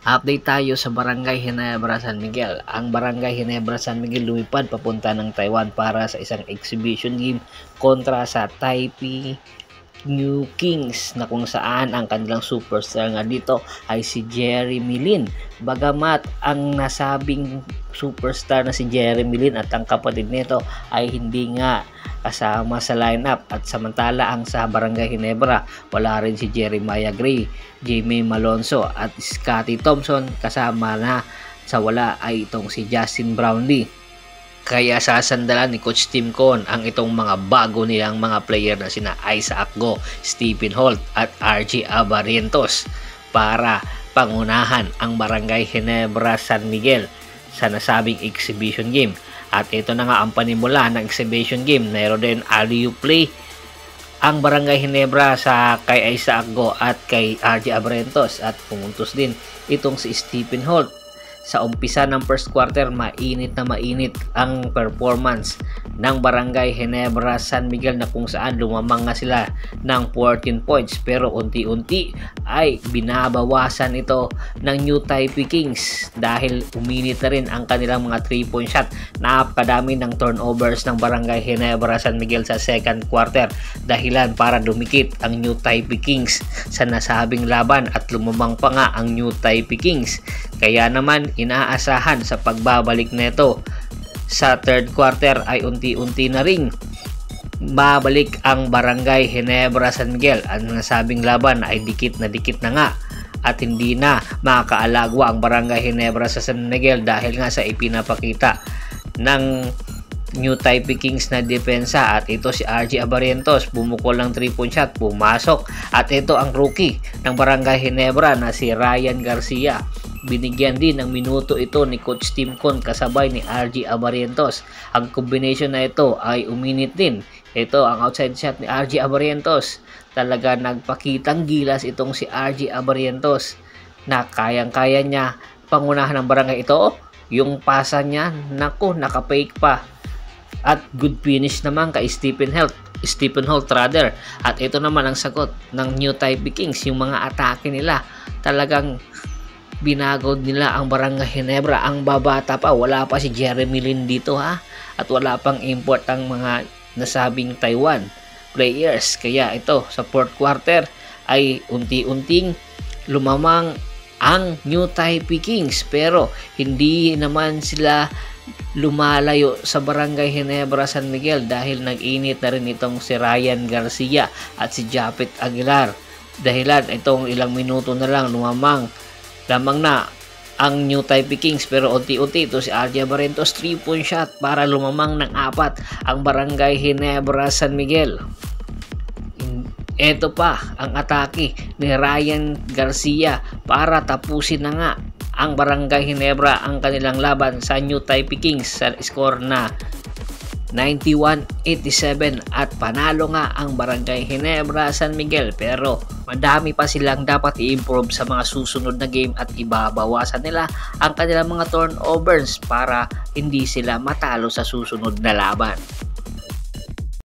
Update tayo sa Barangay Ginebra San Miguel. Ang Barangay Ginebra San Miguel lumipad papunta ng Taiwan para sa isang exhibition game kontra sa Taipei New Kings na kung saan ang kanilang superstar nga dito ay si Jeremy Lin. Bagamat ang nasabing superstar na si Jeremy Lin at ang kapatid nito ay hindi nga kasama sa lineup, at samantala ang sa Barangay Ginebra wala rin si Jeremiah Gray, Jamie Malonzo at Scotty Thompson, kasama na sa wala ay itong si Justin Brownlee. Kaya sasandalan ni Coach Tim Con ang itong mga bago nilang mga player na sina Isaac Go, Stephen Holt at RG Abarientos para pangunahan ang Barangay Ginebra San Miguel sa nasabing exhibition game. At ito na nga ang panimula ng exhibition game. Mayroon din alley-oop play ang Barangay Ginebra sa kay Isaac Go at kay RG Abarientos, at pumuntos din itong si Stephen Holt. Sa umpisa ng first quarter, mainit na mainit ang performance ng Barangay Ginebra San Miguel na kung saan lumamang nga sila ng 14 points, pero unti-unti ay binabawasan ito ng New Taipei Kings dahil uminit na rin ang kanilang mga 3-point shot. Napakadami ng turnovers ng Barangay Ginebra San Miguel sa second quarter, dahilan para dumikit ang New Taipei Kings sa nasabing laban at lumamang pa nga ang New Taipei Kings. Kaya naman inaasahan sa pagbabalik nito sa third quarter ay unti-unti na ring babalik ang Barangay Ginebra San Miguel. Ang nasabing laban ay dikit na nga at hindi na makakaalagwa ang Barangay Ginebra sa San Miguel dahil nga sa ipinapakita ng New Taipei Kings na depensa. At ito si RG Abarientos, bumukol ng 3-point shot, pumasok. At ito ang rookie ng Barangay Ginebra na si Ryan Garcia. Binigyan din ng minuto ito ni Coach Tim Con kasabay ni RG Abarientos. Ang combination na ito ay uminit din. Ito ang outside shot ni RG Abarientos. Talaga nagpakitang gilas itong si RG Abarientos na kayang-kaya niya pangunahan ng barangay ito. Yung pasa niya, naku, nakapake pa. At good finish naman kay Stephen Holt rather. At ito naman ang sagot ng New Taipei Kings. Yung mga atake nila, talagang binagod nila ang Barangay Ginebra. Ang babata pa, wala pa si Jeremy Lin dito at wala pang import ang mga nasabing Taiwan players. Kaya ito sa fourth quarter ay unti-unting lumamang ang New Taipei Kings, pero hindi naman sila lumalayo sa Barangay Ginebra San Miguel dahil nag-init na rin itong si Ryan Garcia at si Japet Aguilar. Dahilan itong ilang minuto na lang lumamang lamang na ang New Taipei Kings, pero unti-unti ito si RG Abarientos 3-point shot para lumamang ng 4 ang Barangay Ginebra San Miguel. Ito pa ang atake ni Ryan Garcia para tapusin na nga ang Barangay Ginebra ang kanilang laban sa New Taipei Kings sa score na 91-87 at panalo nga ang Barangay Ginebra San Miguel. Pero madami pa silang dapat i-improve sa mga susunod na game at ibabawasan nila ang kanilang mga turnovers para hindi sila matalo sa susunod na laban.